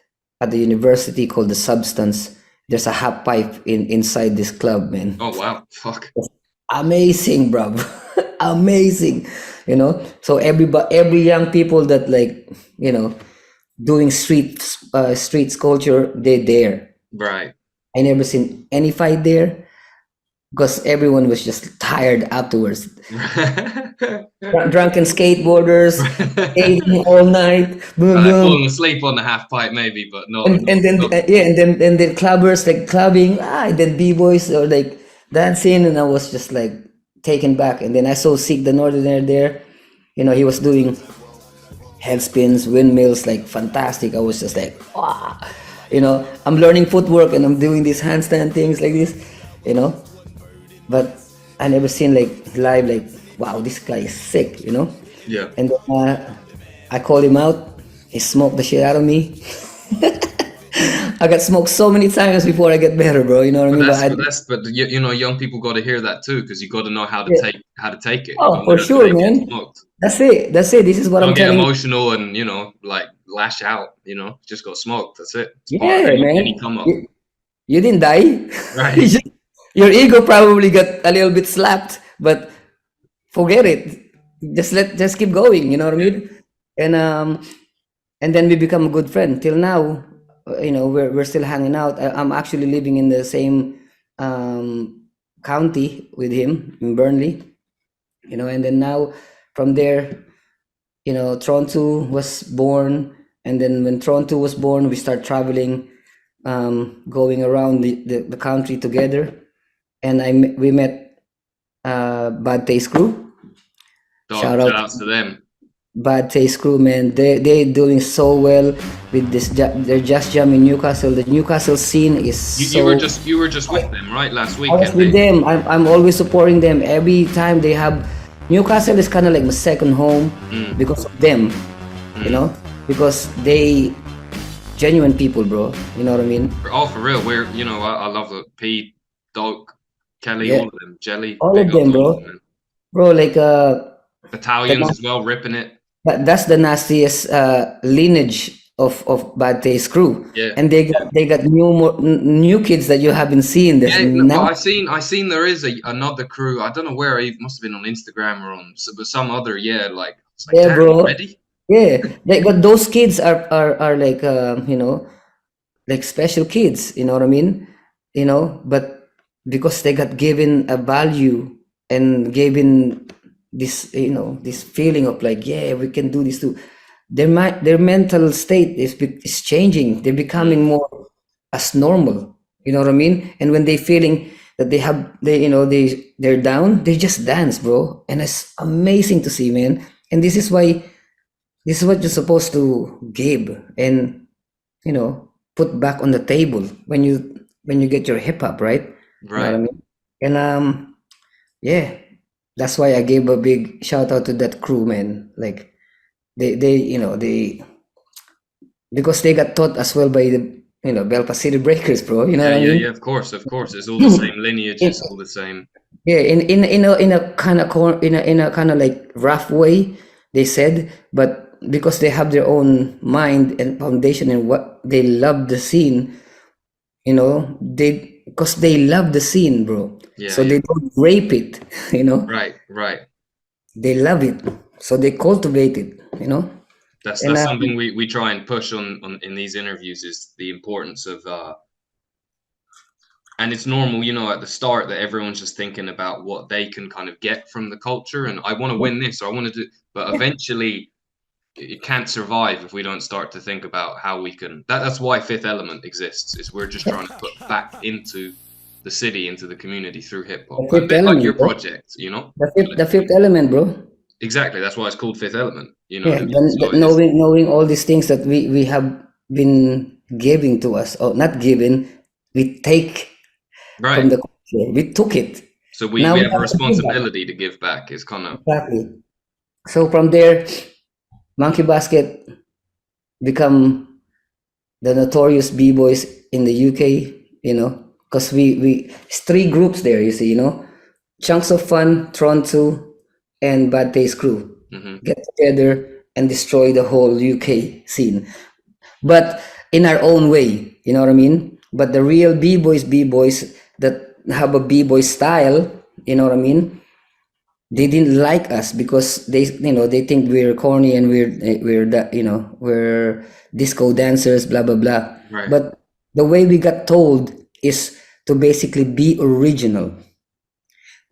at the university called the Substance. There's a half pipe inside this club, man. Oh wow, fuck! Amazing, bro. Amazing, you know. So every young people that like, you know, doing street culture, they're there. Right. I never seen any fight there because everyone was just tired afterwards. Drunken skateboarders, skating all night. Boom, boom. Falling asleep on the half pipe maybe, but not. And then clubbers like clubbing, and then b-boys or like dancing, and I was just like taken back. And then I saw Sig the Northerner there. You know, he was doing head spins, windmills, like fantastic. I was just like, wow. You know, I'm learning footwork and I'm doing these handstand things like this, you know. But I never seen like live, like, wow, this guy is sick, you know. Yeah. And I called him out. He smoked the shit out of me. I got smoked so many times before I get better, bro. You know what I mean? But you know, young people got to hear that too, because you got to know how to take it. Oh, for sure, man. That's it. This is what I'm telling you. Don't get emotional and, you know, like lash out. You know, just got smoked. That's it. It's man. Any come up. You didn't die. Right. Your ego probably got a little bit slapped, but forget it. Just keep going. You know what I mean? And then we become a good friend till now. You know, we're still hanging out. I'm actually living in the same county with him in Burnley. You know, and then now from there, you know, Toronto was born, and then when Toronto was born, we start traveling, going around the country together, and we met Bad Taste Cru. Shout outs to them. Bad Taste Cru, man, they're doing so well with this. They're just jamming Newcastle. The Newcastle scene is you were just with them, right, last weekend? I was with them. I'm always supporting them every time they have. Newcastle is kind of like my second home because of them, you know, because they genuine people, bro. You know what I mean? Oh, for real. We're, you know, I love it. Pete, Doug, Kelly, all of them. Jelly, all of them, bro. Bro, like Battalions as well, ripping it. That's the nastiest lineage of Bad Taste Cru. Yeah. And they got new kids that you haven't seen. Yeah, I've seen there is another crew. I don't know where. It must have been on Instagram or on some other. Yeah, like. Yeah, bro. Ready? Yeah, but those kids are like you know, like special kids. You know what I mean? You know, but because they got given a value and given this, you know, this feeling of like, yeah, we can do this too. Their mental state is changing. They're becoming more as normal. You know what I mean? And when they feeling that they're down, they just dance, bro. And it's amazing to see, man. And this is what you're supposed to give and put back on the table when you get your hip hop, right? You know what I Right. mean? And yeah, that's why I gave a big shout out to that crew, man. Like they because they got taught as well by the Belfast City Breakers, bro. You know Yeah, what I yeah, yeah. mean? Of course, of course. It's all the same lineage. In, It's all the same. yeah, in a kind of in a kind of like rough way, they said, but because they have their own mind and foundation and what they love the scene, they because they love the scene, bro. Yeah, So yeah. they don't rape it, you know. Right, right. They love it, so they cultivate it, and That's something we try and push on in these interviews is the importance of and it's normal, at the start that everyone's just thinking about what they can kind of get from the culture and I want to win this or I want to do, but eventually it can't survive if we don't start to think about how we can. That's why Fifth Element exists. Is we're just trying to put back into the city, into the community through hip hop, the a fifth bit like your element, bro. project, The fifth element, bro. Exactly. That's why it's called Fifth Element. You know what Yeah, I mean? then So it's knowing all these things that we have been giving to us, or not given, we take from right. the culture. We took it. So Now we we have a have to give back. responsibility to give back. Is kind of Exactly. So from there, Monkey Basket become the notorious b-boys in the UK. Because we it's three groups there. You see, Chunks of Fun, Tron 2, and Bad Taste Crew get together and destroy the whole UK scene. But in our own way, you know what I mean? But the real b-boys that have a b-boy style, you know what I mean? They didn't like us because they think we're corny and we're disco dancers, blah blah blah. right. But the way we got told is to basically be original.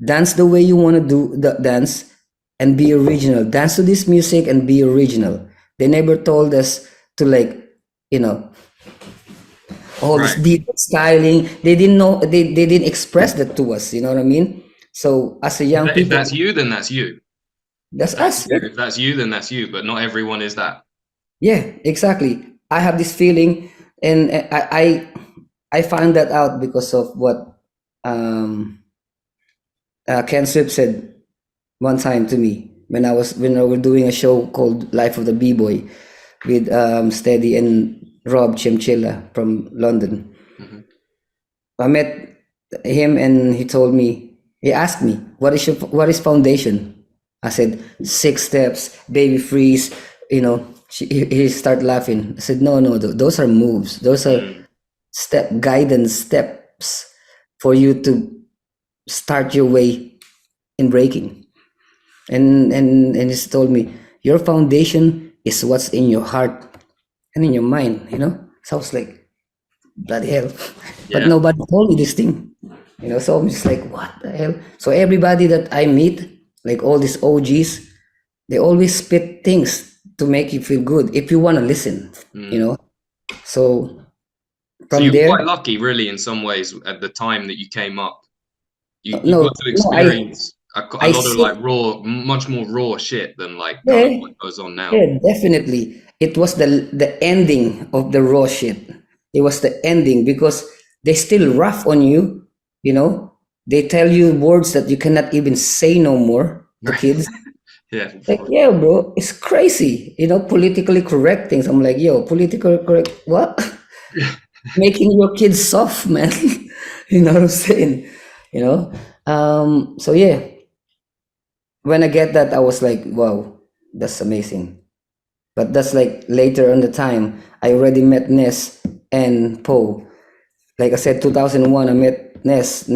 Dance the way you want to do the dance and be original. Dance to this music and be original. They never told us to you know all this Right. deep styling. They didn't know, they didn't express that to us, you know what I mean? So as a young If people, that's you, then that's you. that's us. If that's you, then that's you. But not everyone is that. Yeah, exactly. I have this feeling, and I found that out because of what Ken Swip said one time to me when we were doing a show called Life of the B-Boy with Steady and Rob Chimchilla from London. I met him and he asked me, what is foundation? I said, 6 steps, baby freeze, he started laughing. I said, no, those are moves. Those are guidance steps for you to start your way in breaking. And he told me, your foundation is what's in your heart and in your mind, So I was like, bloody hell. But Yeah. nobody told me this thing. So I'm just like, what the hell? So everybody that I meet, like all these OGs, they always spit things to make you feel good if you want to listen, So So from you were there, quite lucky, really, in some ways, at the time that you came up. You no, got to no, experience a I lot of see, like much more raw shit than like kind of yeah, what goes on now. yeah, definitely. It was the ending of the raw shit. It was the ending because they still rough on you, They tell you words that you cannot even say no more to Right. kids. Yeah. Like, yeah, bro, it's crazy. Politically correct things. I'm like, yo, politically correct, what? Making your kids soft, man. You know what I'm saying? So yeah, when I get that, I was like, wow, that's amazing. But that's like later on the time. I already met Ness and Poe. Like I said, 2001, I met Ness.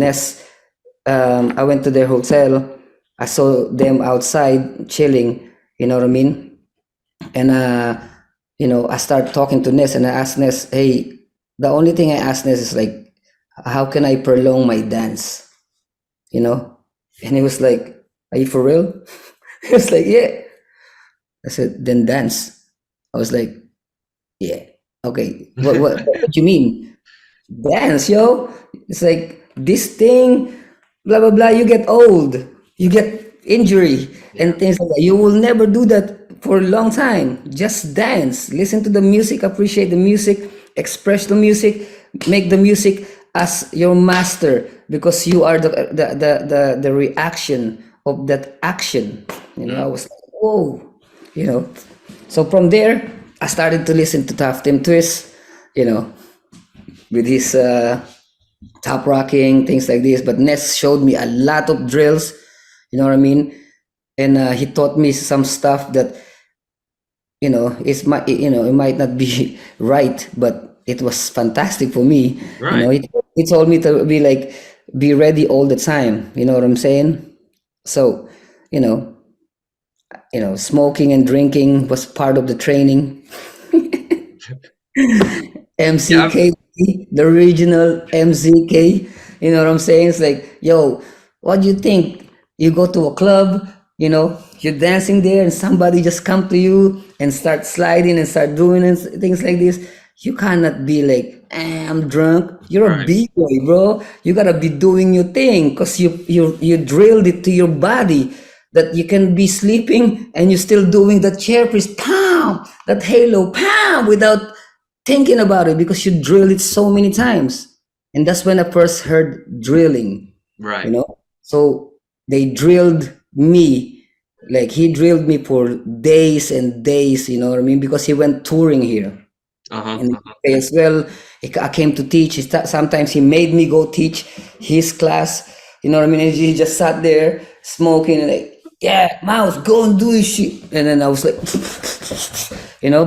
I went to their hotel. I saw them outside chilling. You know what I mean? And I started talking to Ness, and I asked Ness, hey, the only thing I asked Ness is like, how can I prolong my dance? And he was like, are you for real? He was like, yeah. I said, then dance. I was like, yeah. Okay. What you mean? dance, yo. It's like this thing, blah blah blah. You get old, you get injury, and things like that. You will never do that for a long time. Just dance, listen to the music, appreciate the music, express the music, make the music as your master because you are the reaction of that action. I was like, whoa, you know. So from there, I started to listen to Tough Tim Twist, you know, with his top rocking, things like this. But Ness showed me a lot of drills, you know what I mean? And he taught me some stuff that, it might not be right, but it was fantastic for me. Right. He told me to be ready all the time. You know what I'm saying? So, you know, smoking and drinking was part of the training. Yeah. MCK, the original MCK. You know what I'm saying? It's like, yo, what do you think? You go to a club, you're dancing there, and somebody just come to you and start sliding and start doing things like this. You cannot be like, I'm drunk. You're a Right. b-boy, bro. You gotta be doing your thing because you drilled it to your body that you can be sleeping and you're still doing that chair press, pow, that halo, pow, without thinking about it because you drilled it so many times. And that's when I first heard drilling, Right. So they drilled me, like he drilled me for days and days, you know what I mean? Because he went touring here. And as well, I came to teach. Sometimes he made me go teach his class, you know what I mean? And he just sat there smoking and like, yeah, Mouse, go and do his shit. And then I was like,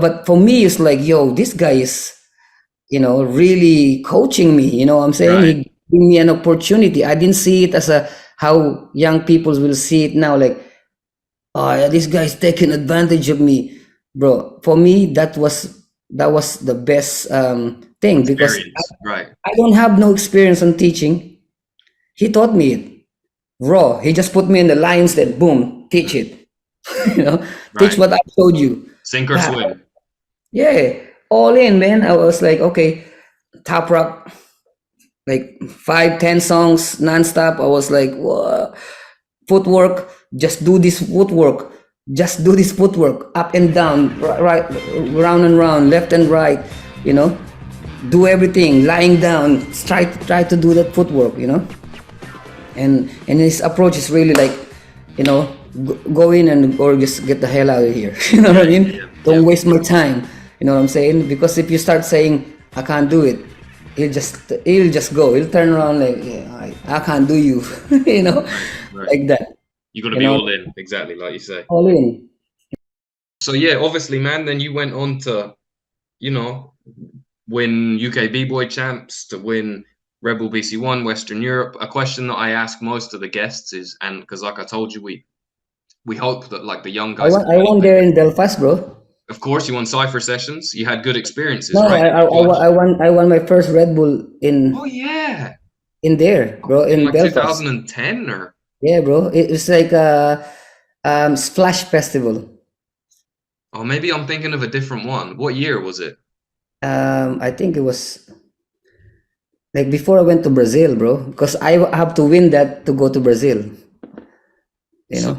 but for me, it's like, yo, this guy is, really coaching me. You know what I'm saying? Right. He gave me an opportunity. I didn't see it as how young people will see it now. Like, oh, yeah, this guy's taking advantage of me, bro. For me, that was the best thing because Experience. Right. I don't have no experience on teaching. He taught me it raw. He just put me in the lines. Then boom, teach it. Teach Right. what I showed you. Sink or Bah, swim. yeah, all in, man. I was like, okay, top rock, like 5, 10 songs nonstop. I was like, whoa. Footwork, just do this footwork. Just do this footwork up and down, right, round and round, left and right. Do everything. Lying down, try to do that footwork. And his approach is really like, go in or just get the hell out of here. You know what I mean? Don't waste my time. You know what I'm saying? Because if you start saying I can't do it, he'll just go. He'll turn around like, yeah, I can't do you. Right. Like that. You got to be all in, exactly like you say. All in. So yeah, obviously, man. Then you went on to, win UK B-Boy champs, to win Rebel BC1 Western Europe. A question that I ask most of the guests is, and because like I told you, we hope that like the young guys. I won there in Belfast, bro. Of course, you won Cypher sessions. You had good experiences, No, right? I won my first Red Bull Oh yeah. in there, bro, in Like Belfast. 2010 or. Yeah, bro. It was like a Splash Festival. Oh, maybe I'm thinking of a different one. What year was it? I think it was like before I went to Brazil, bro, because I have to win that to go to Brazil. So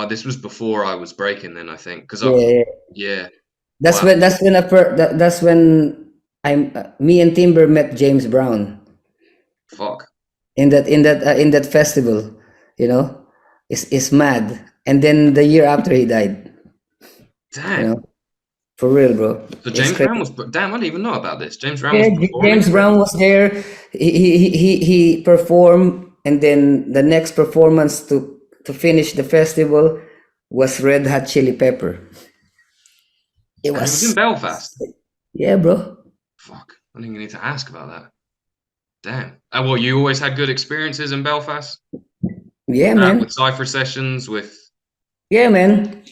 this was before I was breaking then, I think. Because yeah. That's Wow. that's when me and Timber met James Brown Fuck. in that festival. It's mad. And then the year after he died. Damn. For real, bro. So It's James crazy. Brown was. Damn, I didn't even know about this. James Brown Yeah, was performing. James Brown was there. He performed, and then the next performance to finish the festival was Red Hot Chili Pepper. It And it was in was, Belfast. yeah, bro. Fuck. I didn't even need to ask about that. Damn. Well, you always had good experiences in Belfast? Yeah, man. With Cypher sessions, with. Yeah, man.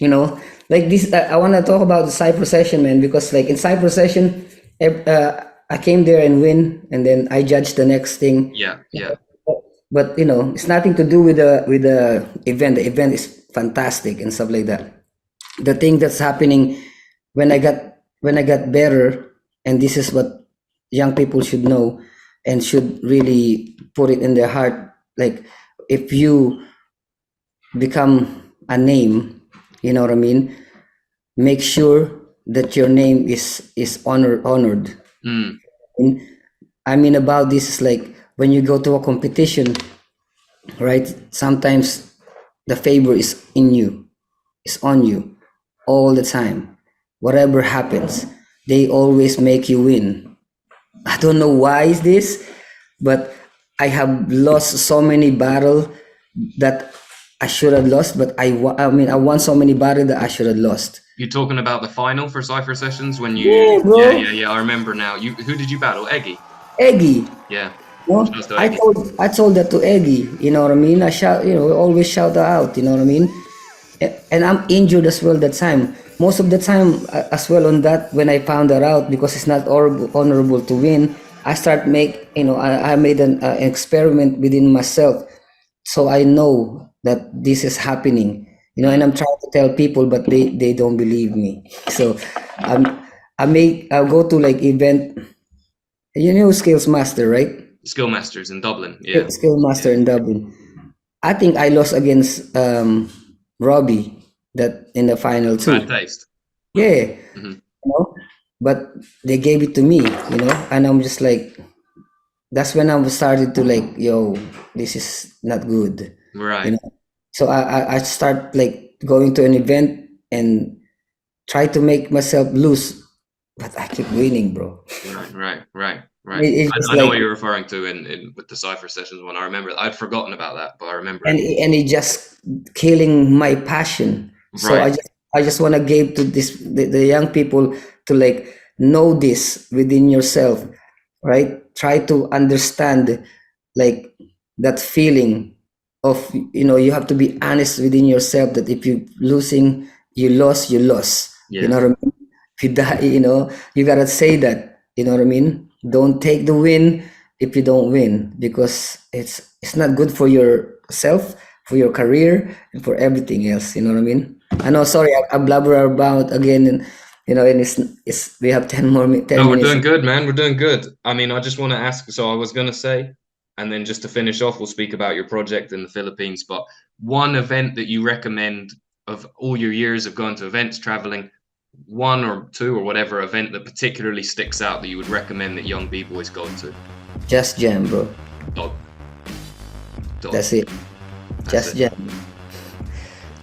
Like this. I want to talk about the Cypher session, man, because like in Cypher session, I came there and win, and then I judged the next thing. Yeah. But it's nothing to do with the event. The event is fantastic and stuff like that. The thing that's happening when I got better, and this is what young people should know, and should really put it in their heart. Like if you become a name, you know what I mean, make sure that your name is honored. Mm. And I mean about this is like when you go to a competition, right? Sometimes the favor is in you, is on you all the time. Whatever happens, they always make you win. I don't know why is this, but I have lost so many battle that I should have lost, but I mean I won so many battle that I should have lost. You talking about the final for Cypher Sessions when you? Yeah, bro. Yeah. I remember now. Who did you battle? Eggy. Eggy. Yeah. No, Shouts to Eggy. I told that to Eggy, you know what I mean? I shout, always shout her out, you know what I mean? And I'm injured as well that time. Most of the time as well on that, when I found that out, because it's not honorable to win, I start I made an experiment within myself. So I know that this is happening, and I'm trying to tell people, but they don't believe me. So I'll go to like event, Skills Master, right? Skill Masters in Dublin. Yeah. Skill Master in Dublin. I think I lost against Robbie that in the final too. Bad taste. Yeah, Mhm. but they gave it to me, and I'm just like, that's when I started to like, yo, this is not good. Right. So I start like going to an event and try to make myself lose, but I keep winning, bro. Right. It's I just know like, what you're referring to in with the Cypher Sessions one. I remember. I'd forgotten about that, but I remember. and it just killing my passion. So Right. I just want to give to the young people to like know this within yourself, right? Try to understand like that feeling of, you have to be honest within yourself that if you losing, you lost. Yeah. You know what I mean? If you die, you gotta say that, you know what I mean? Don't take the win if you don't win, because it's not good for yourself, for your career, and for everything else, you know what I mean? I know, sorry, I blabber about again, and and it's we have 10 more 10 No, we're minutes. doing good, man. We're doing good. I mean, I just want to ask. So I was gonna say, and then just to finish off, we'll speak about your project in the Philippines. But one event that you recommend of all your years of going to events, traveling, one or two or whatever event that particularly sticks out that you would recommend that young b-boys go to? Just jam, bro. Dog. That's it. That's Just jam.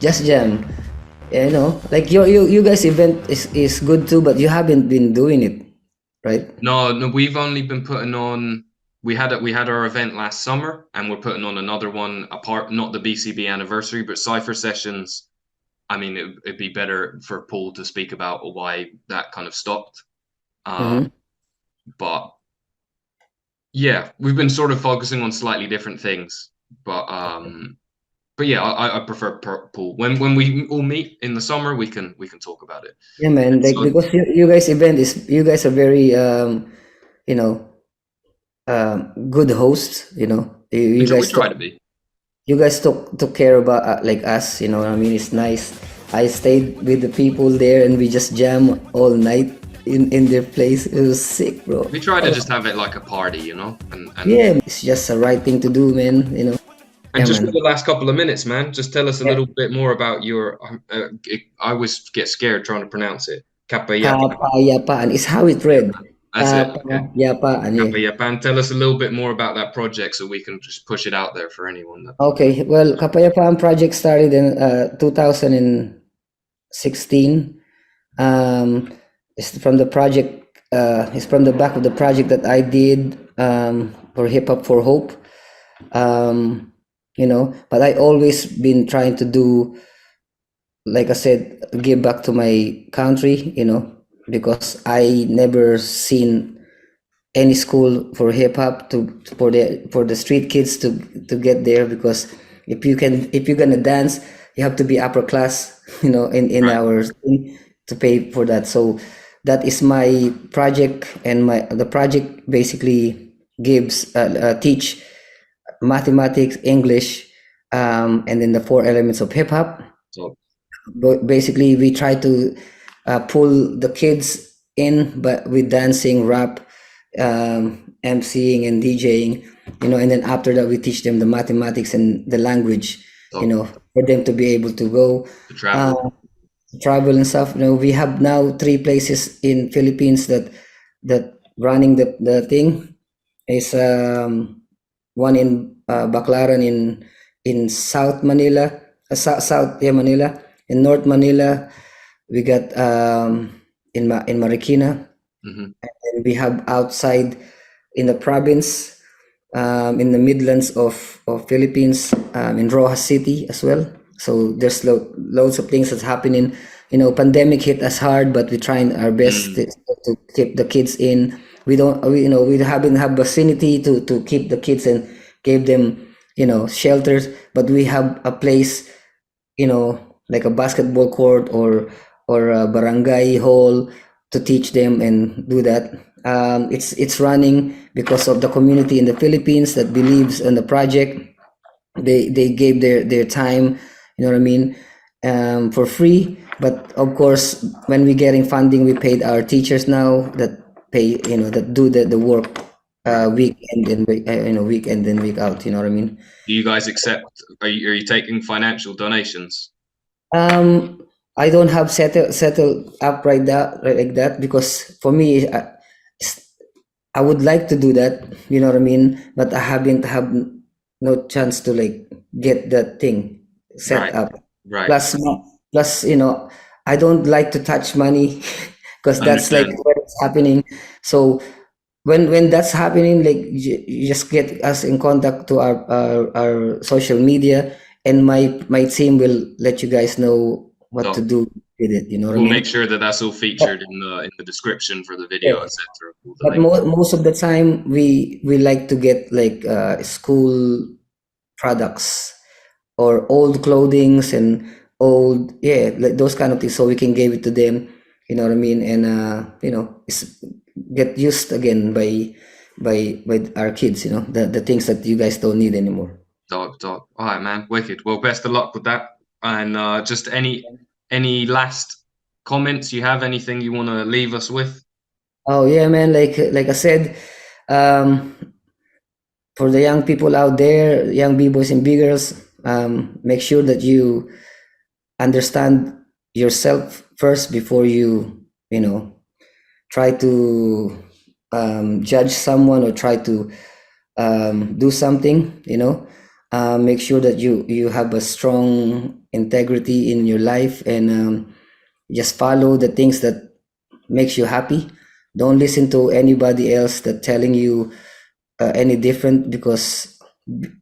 Just jam. Like you guys event is good too, but you haven't been doing it, right? No, we've only been putting on. We had our event last summer, and we're putting on another one apart, not the BCB anniversary, but Cypher Sessions. I mean, it'd be better for Paul to speak about why that kind of stopped. But yeah, we've been sort of focusing on slightly different things. But yeah, I prefer Paul. When we all meet in the summer, we can talk about it. Yeah, man. Like, So- because you guys event is, you guys are very good hosts. You we guys try to be. you guys took care about like us. You know what I mean? It's nice. I stayed with the people there, and we just jam all night in their place. It was sick, bro. We try to just have it like a party, and Yeah, it's just the right thing to do, man. And Yeah, just man. for the last couple of minutes, man, just tell us a little bit more about your. I always get scared trying to pronounce it. Kapayapaan. Kapayapaan is how it read. That's it. Okay. Kapayapaan, yeah. Kapayapaan. Tell us a little bit more about that project so we can just push it out there for anyone. Okay, well, Kapayapaan project started in 2016. It's from the project. It's from the back of the project that I did for Hip Hop for Hope. But I always been trying to do, like I said, give back to my country. Because I never seen any school for hip hop for the street kids to get there, because if you're gonna dance, you have to be upper class, in Right. our thing to pay for that. So that is my project, and the project basically gives teach mathematics, English, and then the 4 elements of hip hop. So Basically, we try to pull the kids in, but with dancing, rap, MCing and DJing, you know, and then after that we teach them the mathematics and the language, you know, for them to be able to go To travel. travel and stuff. You know, we have now 3 places in Philippines that running the thing is one in Baclaran in South Manila, South, yeah, Manila. In North Manila, we got in Marikina, Mhm. and we have outside in the province, in the Midlands of Philippines, in Rojas City as well. So there's loads of things that's happening. You know, pandemic hit us hard, but we're trying our best to keep the kids in. We don't, we, you know, we haven't have vicinity to keep the kids and give them, you know, shelters, but we have a place, you know, like a basketball court or a barangay hall to teach them and do that. It's running because of the community in the Philippines that believes in the project. They gave their time, you know what I mean, for free. But of course, when we getting funding, we paid our teachers now that pay, you know, that do the work weekend and you know, weekend and week out. You know what I mean? Do you guys accept? Are you taking financial donations? I don't have settle up right like that, because for me, I would like to do that, you know what I mean, but I haven't have no chance to like get that thing set Right. up. Right. Plus, you know, I don't like to touch money because that's like Understand. what's happening. So when that's happening, like you just get us in contact to our social media, and my team will let you guys know what to So do with it. You know what I we'll mean? make sure that that's all featured in the description for the video, Yeah. etc. But most of the time, we like to get like school products or old clothings and old, yeah, like those kind of things, so we can give it to them. You know what I mean? And you know, get used again by our kids. You know, the things that you guys don't need anymore. Dog. All right, man. Wicked. Well, best of luck with that. And just any last comments you have? Anything you want to leave us with? Oh yeah, man. Like I said, um, for the young people out there, young b-boys and b-girls, make sure that you understand yourself first before you know, try to judge someone or try to do something, you know. Make sure that you have a strong integrity in your life, and just follow the things that makes you happy. Don't listen to anybody else that telling you any different, because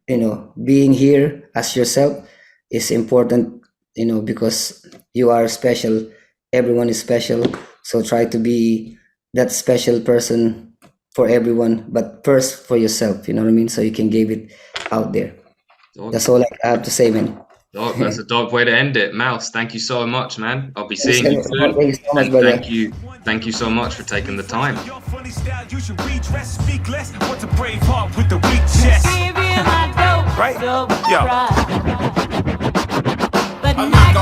you know, being here as yourself is important, you know, because you are special. Everyone is special, so try to be that special person for everyone, but first for yourself, you know what I mean, so you can give it out there. Dog. That's all I have to say, man. Dog, that's a dog way to end it. Mouse, thank you so much, man. I'll be Thank seeing you you soon. so much, And brother. thank you so much for taking the time. Your funny style, you should redress, speak less. What's a brave heart with the weak chest? Right? Yo. But not